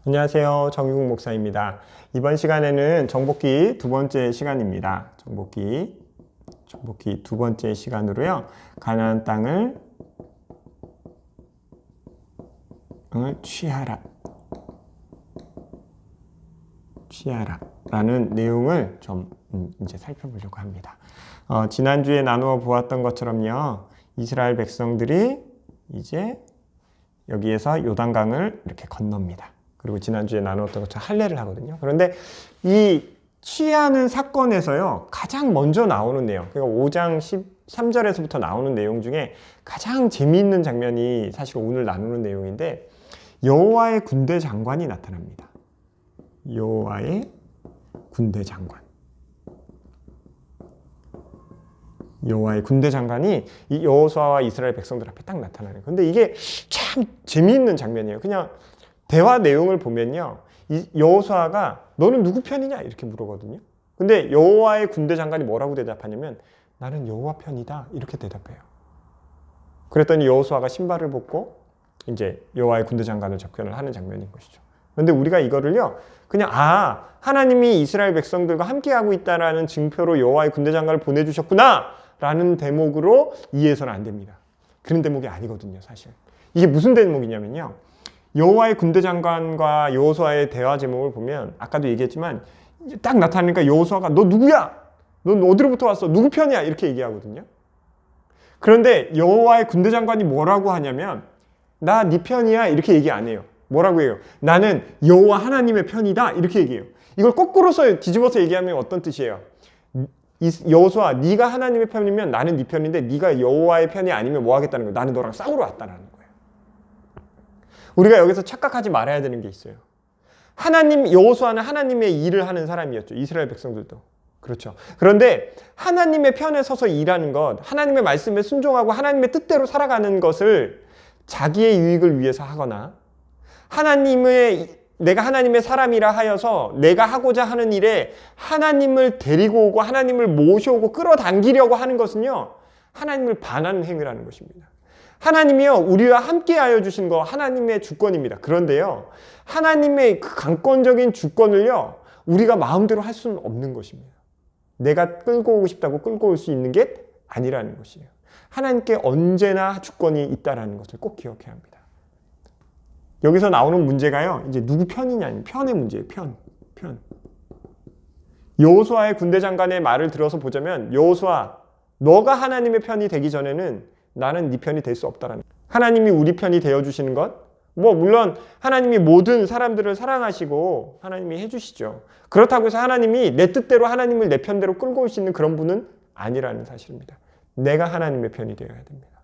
안녕하세요. 정유국 목사입니다. 이번 시간에는 정복기 두 번째 시간입니다. 정복기 두 번째 시간으로요. 가나안 땅을 취하라 라는 내용을 좀 이제 살펴보려고 합니다. 지난주에 나누어 보았던 것처럼요. 이스라엘 백성들이 이제 여기에서 요단강을 이렇게 건넙니다. 그리고 지난주에 나누었던 것처럼 할례를 하거든요. 그런데 이 취하는 사건에서요, 가장 먼저 나오는 내용, 그러니까 5장 13절에서부터 나오는 내용 중에 가장 재미있는 장면이 사실 오늘 나누는 내용인데, 여호와의 군대 장관이 나타납니다. 여호와의 군대 장관. 여호와의 군대 장관이 이 여호수아와 이스라엘 백성들 앞에 딱 나타나는 거예요. 근데 이게 참 재미있는 장면이에요. 그냥 대화 내용을 보면요, 이 여호수아가 너는 누구 편이냐 이렇게 물어거든요. 근데 여호와의 군대 장관이 뭐라고 대답하냐면 나는 여호와 편이다 이렇게 대답해요. 그랬더니 여호수아가 신발을 벗고 이제 여호와의 군대 장관을 접견을 하는 장면인 것이죠. 그런데 우리가 이거를요, 그냥 하나님이 이스라엘 백성들과 함께하고 있다라는 증표로 여호와의 군대 장관을 보내주셨구나 라는 대목으로 이해해서는 안 됩니다. 그런 대목이 아니거든요. 사실 이게 무슨 대목이냐면요, 여호와의 군대 장관과 여호수아의 대화 제목을 보면 아까도 얘기했지만 딱 나타나니까 여호수아가 너 누구야? 넌 어디로부터 왔어? 누구 편이야? 이렇게 얘기하거든요. 그런데 여호와의 군대 장관이 뭐라고 하냐면 나 네 편이야 이렇게 얘기 안 해요. 뭐라고 해요? 나는 여호와 하나님의 편이다 이렇게 얘기해요. 이걸 거꾸로서 뒤집어서 얘기하면 어떤 뜻이에요? 여호수아 네가 하나님의 편이면 나는 네 편인데 네가 여호와의 편이 아니면 뭐 하겠다는 거예요? 나는 너랑 싸우러 왔다는 거예요. 우리가 여기서 착각하지 말아야 되는 게 있어요. 여호수아는 하나님의 일을 하는 사람이었죠. 이스라엘 백성들도. 그렇죠. 그런데 하나님의 편에 서서 일하는 것, 하나님의 말씀에 순종하고 하나님의 뜻대로 살아가는 것을 자기의 유익을 위해서 하거나 내가 하나님의 사람이라 하여서 내가 하고자 하는 일에 하나님을 데리고 오고 하나님을 모셔오고 끌어당기려고 하는 것은요, 하나님을 반하는 행위라는 것입니다. 하나님이요, 우리와 함께하여 주신 거 하나님의 주권입니다. 그런데요, 하나님의 그 강권적인 주권을요, 우리가 마음대로 할 수는 없는 것입니다. 내가 끌고 오고 싶다고 끌고 올 수 있는 게 아니라는 것이에요. 하나님께 언제나 주권이 있다는 것을 꼭 기억해야 합니다. 여기서 나오는 문제가요, 이제 누구 편이냐, 편의 문제예요. 편. 여호수아의 군대 장관의 말을 들어서 보자면, 여호수아, 너가 하나님의 편이 되기 전에는 나는 네 편이 될 수 없다라는 거예요. 하나님이 우리 편이 되어주시는 것, 물론 하나님이 모든 사람들을 사랑하시고 하나님이 해주시죠. 그렇다고 해서 하나님이 내 뜻대로 하나님을 내 편대로 끌고 올 수 있는 그런 분은 아니라는 사실입니다. 내가 하나님의 편이 되어야 됩니다.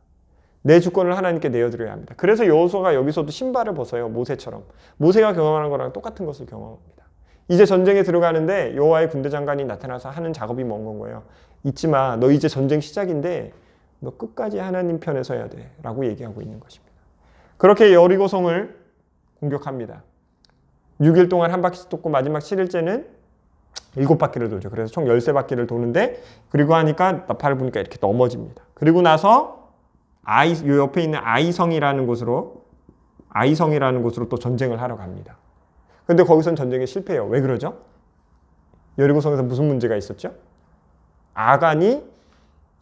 내 주권을 하나님께 내어드려야 합니다. 그래서 여호수아가 여기서도 신발을 벗어요. 모세처럼. 모세가 경험하는 거랑 똑같은 것을 경험합니다. 이제 전쟁에 들어가는데 여호와의 군대 장관이 나타나서 하는 작업이 뭔 거예요? 잊지 마. 너 이제 전쟁 시작인데 너 끝까지 하나님 편에 서야 돼 라고 얘기하고 있는 것입니다. 그렇게 여리고성을 공격합니다. 6일 동안 한 바퀴 돕고 마지막 7일째는 7바퀴를 돌죠. 그래서 총 13바퀴를 도는데, 그리고 하니까 나팔을 부니까 이렇게 넘어집니다. 그리고 나서 요 옆에 있는 아이성이라는 곳으로 또 전쟁을 하러 갑니다. 근데 거기선 전쟁에 실패해요. 왜 그러죠? 여리고성에서 무슨 문제가 있었죠? 아간이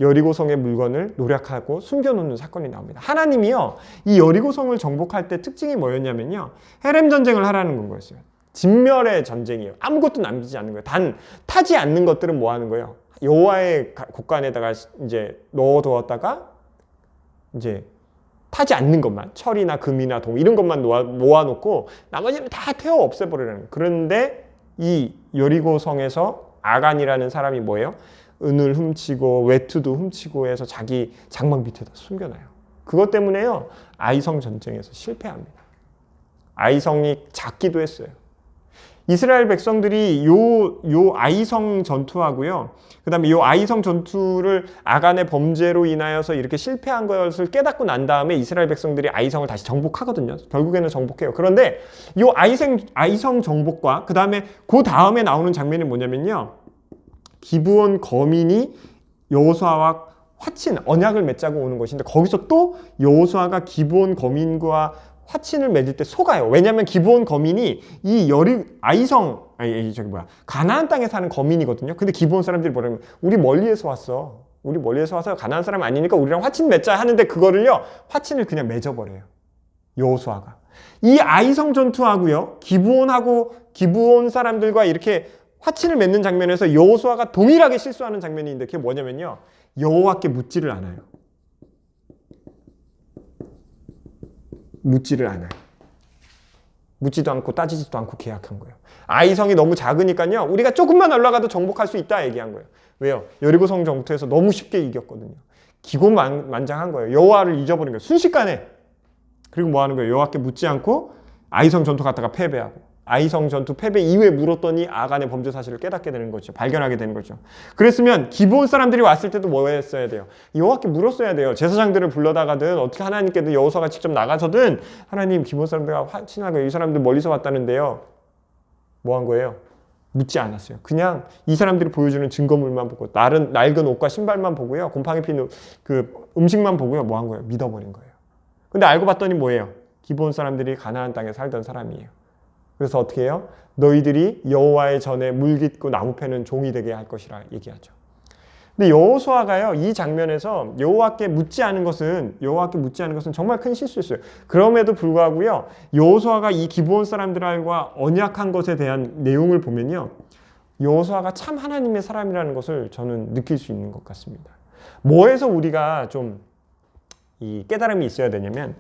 여리고성의 물건을 노략하고 숨겨놓는 사건이 나옵니다. 하나님이요, 이 여리고성을 정복할 때 특징이 뭐였냐면요, 헤렘 전쟁을 하라는 거였어요. 진멸의 전쟁이에요. 아무것도 남기지 않는 거예요. 단 타지 않는 것들은 뭐 하는 거예요? 여호와의 곳간에다가 이제 넣어두었다가 이제 타지 않는 것만, 철이나 금이나 동 이런 것만 모아놓고 나머지는 다 태워 없애버리라는 거예요. 그런데 이 여리고성에서 아간이라는 사람이 뭐예요? 은을 훔치고 외투도 훔치고 해서 자기 장막 밑에다 숨겨놔요. 그것 때문에요, 아이성 전쟁에서 실패합니다. 아이성이 작기도 했어요. 이스라엘 백성들이 요 아이성 전투하고요, 그 다음에 요 아이성 전투를 아간의 범죄로 인하여서 이렇게 실패한 것을 깨닫고 난 다음에 이스라엘 백성들이 아이성을 다시 정복하거든요. 결국에는 정복해요. 그런데 요 아이성 정복과 그 다음에 나오는 장면이 뭐냐면요, 기브온 거민이 여호수아와 언약을 맺자고 오는 것인데, 거기서 또 여호수아가 기브온 거민과 화친을 맺을 때 속아요. 왜냐하면 기브온 거민이 이 가나안 땅에 사는 거민이거든요. 근데 기브온 사람들이 뭐라면 우리 멀리에서 왔어. 우리 멀리에서 와서 가나안 사람 아니니까 우리랑 화친 맺자 하는데 그거를요 화친을 그냥 맺어버려요. 여호수아가. 이 아이성 전투하고요 기브온 사람들과 이렇게 화친을 맺는 장면에서 여호수아가 동일하게 실수하는 장면이 있는데 그게 뭐냐면요 여호와께 묻지를 않아요. 묻지를 않아요. 묻지도 않고 따지지도 않고 계약한 거예요. 아이성이 너무 작으니까요 우리가 조금만 올라가도 정복할 수 있다 얘기한 거예요. 왜요? 여리고성 전투에서 너무 쉽게 이겼거든요. 기고만장한 거예요. 여호와를 잊어버린 거예요. 순식간에. 그리고 뭐 하는 거예요? 여호와께 묻지 않고 아이성 전투 갔다가 패배하고 아이성 전투 패배 이후에 물었더니 아간의 범죄 사실을 깨닫게 되는 거죠. 발견하게 되는 거죠. 그랬으면 기브온 사람들이 왔을 때도 뭐 했어야 돼요? 여호와께 물었어야 돼요. 제사장들을 불러다가든 어떻게 하나님께도 여호수아가 직접 나가서든 하나님 기브온 사람들과 화친하고 이 사람들 멀리서 왔다는데요. 뭐 한 거예요? 묻지 않았어요. 그냥 이 사람들이 보여주는 증거물만 보고 낡은 옷과 신발만 보고요. 곰팡이 핀 그 음식만 보고요. 뭐 한 거예요? 믿어버린 거예요. 근데 알고 봤더니 뭐예요? 기브온 사람들이 가나안 땅에 살던 사람이에요. 그래서 어떻게 해요? 너희들이 여호와의 전에 물깃고 나무 패는 종이 되게 할 것이라 얘기하죠. 근데 여호수아가요 이 장면에서 여호와께 묻지 않은 것은 정말 큰 실수였어요. 그럼에도 불구하고요 여호수아가 이 기브온 사람들과 언약한 것에 대한 내용을 보면요 여호수아가 참 하나님의 사람이라는 것을 저는 느낄 수 있는 것 같습니다. 뭐에서 우리가 좀 이 깨달음이 있어야 되냐면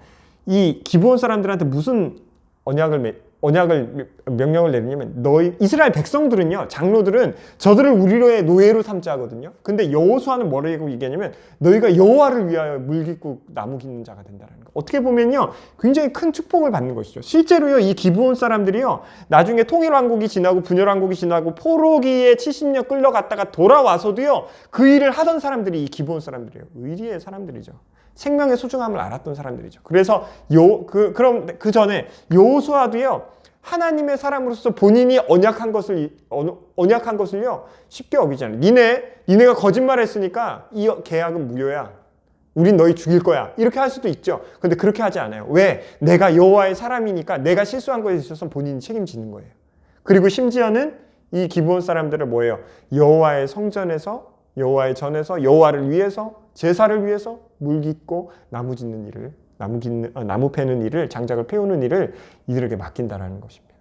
이 기브온 사람들한테 무슨 명령을 내리냐면 너희 이스라엘 백성들은요 장로들은 저들을 우리로의 노예로 삼자 하거든요. 근데 여호수아는 뭐라고 얘기하냐면 너희가 여호와를 위하여 물깃고 나무 깃는 자가 된다는 거. 어떻게 보면요 굉장히 큰 축복을 받는 것이죠. 실제로요 이 기브온 사람들이요 나중에 통일왕국이 지나고 분열왕국이 지나고 포로기에 70년 끌려갔다가 돌아와서도요 그 일을 하던 사람들이 이 기브온 사람들이에요. 의리의 사람들이죠. 생명의 소중함을 알았던 사람들이죠. 그래서 그럼 그 전에 여호수아도요 하나님의 사람으로서 본인이 언약한 것을요 쉽게 어기지 않아요. 니네가 거짓말했으니까 이 계약은 무효야. 우린 너희 죽일 거야. 이렇게 할 수도 있죠. 근데 그렇게 하지 않아요. 왜? 내가 여호와의 사람이니까 내가 실수한 것에 있어서 본인이 책임지는 거예요. 그리고 심지어는 이 기브온 사람들은 뭐예요? 여호와의 성전에서 여호와의 전에서 여호와를 위해서 제사를 위해서 물 깃고 나무 패는 일을 장작을 패우는 일을 이들에게 맡긴다라는 것입니다.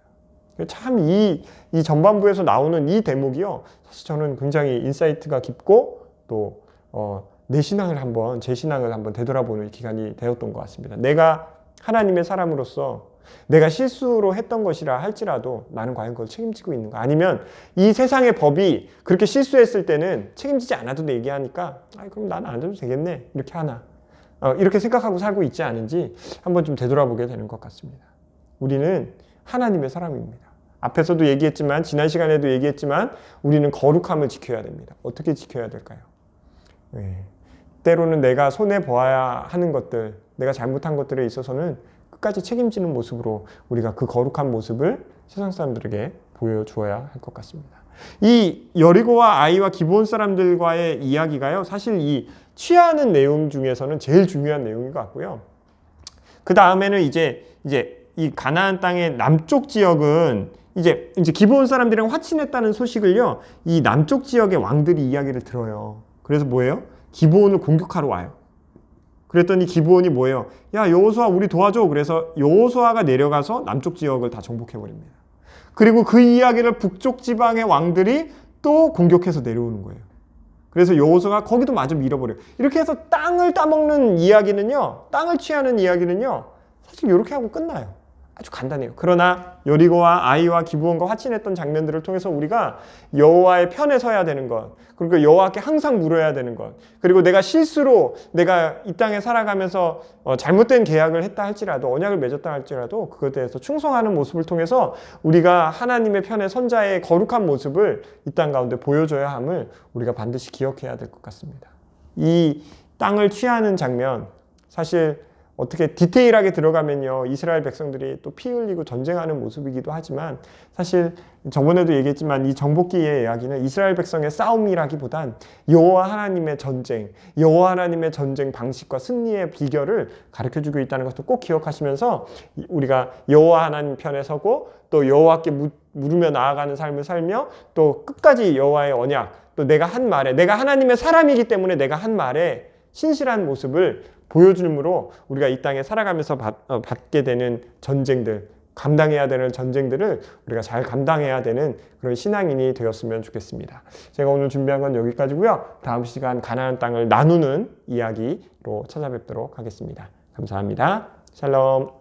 참 이 전반부에서 나오는 이 대목이요 사실 저는 굉장히 인사이트가 깊고 또 제 신앙을 한번 되돌아보는 기간이 되었던 것 같습니다. 내가 하나님의 사람으로서 내가 실수로 했던 것이라 할지라도 나는 과연 그걸 책임지고 있는가? 아니면 이 세상의 법이 그렇게 실수했을 때는 책임지지 않아도 얘기하니까 그럼 나는 안 해도 되겠네 이렇게 하나 이렇게 생각하고 살고 있지 않은지 한번 좀 되돌아보게 되는 것 같습니다. 우리는 하나님의 사람입니다. 앞에서도 얘기했지만 지난 시간에도 얘기했지만 우리는 거룩함을 지켜야 됩니다. 어떻게 지켜야 될까요? 때로는 내가 손해보아야 하는 것들, 내가 잘못한 것들에 있어서는 끝까지 책임지는 모습으로 우리가 그 거룩한 모습을 세상 사람들에게 보여주어야 할 것 같습니다. 이 여리고와 아이와 기브온 사람들과의 이야기가요 사실 이 취하는 내용 중에서는 제일 중요한 내용인 것 같고요. 그 다음에는 이제 이 가나안 땅의 남쪽 지역은 이제 기브온 사람들이랑 화친했다는 소식을요 이 남쪽 지역의 왕들이 이야기를 들어요. 그래서 뭐예요? 기브온을 공격하러 와요. 그랬더니 기브온이 뭐예요? 야 여호수아 우리 도와줘. 그래서 여호수아가 내려가서 남쪽 지역을 다 정복해버립니다. 그리고 그 이야기를 북쪽 지방의 왕들이 또 공격해서 내려오는 거예요. 그래서 여호수아가 거기도 마저 밀어버려요. 이렇게 해서 땅을 따먹는 이야기는요 땅을 취하는 이야기는요 사실 이렇게 하고 끝나요. 아주 간단해요. 그러나 여리고와 아이와 기브온과 화친했던 장면들을 통해서 우리가 여호와의 편에 서야 되는 것, 그리고 여호와께 항상 물어야 되는 것, 그리고 내가 실수로 내가 이 땅에 살아가면서 잘못된 계약을 했다 할지라도 언약을 맺었다 할지라도 그것에 대해서 충성하는 모습을 통해서 우리가 하나님의 편에 선자의 거룩한 모습을 이 땅 가운데 보여줘야 함을 우리가 반드시 기억해야 될 것 같습니다. 이 땅을 취하는 장면 사실 어떻게 디테일하게 들어가면요, 이스라엘 백성들이 또 피 흘리고 전쟁하는 모습이기도 하지만, 사실 저번에도 얘기했지만 이 정복기의 이야기는 이스라엘 백성의 싸움이라기보단 여호와 하나님의 전쟁, 여호와 하나님의 전쟁 방식과 승리의 비결을 가르쳐주고 있다는 것도 꼭 기억하시면서, 우리가 여호와 하나님 편에 서고 또 여호와께 물으며 나아가는 삶을 살며, 또 끝까지 여호와의 언약, 또 내가 한 말에, 내가 하나님의 사람이기 때문에 내가 한 말에 신실한 모습을 보여줌으로 우리가 이 땅에 살아가면서 받게 되는 전쟁들, 감당해야 되는 전쟁들을 우리가 잘 감당해야 되는 그런 신앙인이 되었으면 좋겠습니다. 제가 오늘 준비한 건 여기까지고요. 다음 시간 가나안 땅을 나누는 이야기로 찾아뵙도록 하겠습니다. 감사합니다. 샬롬.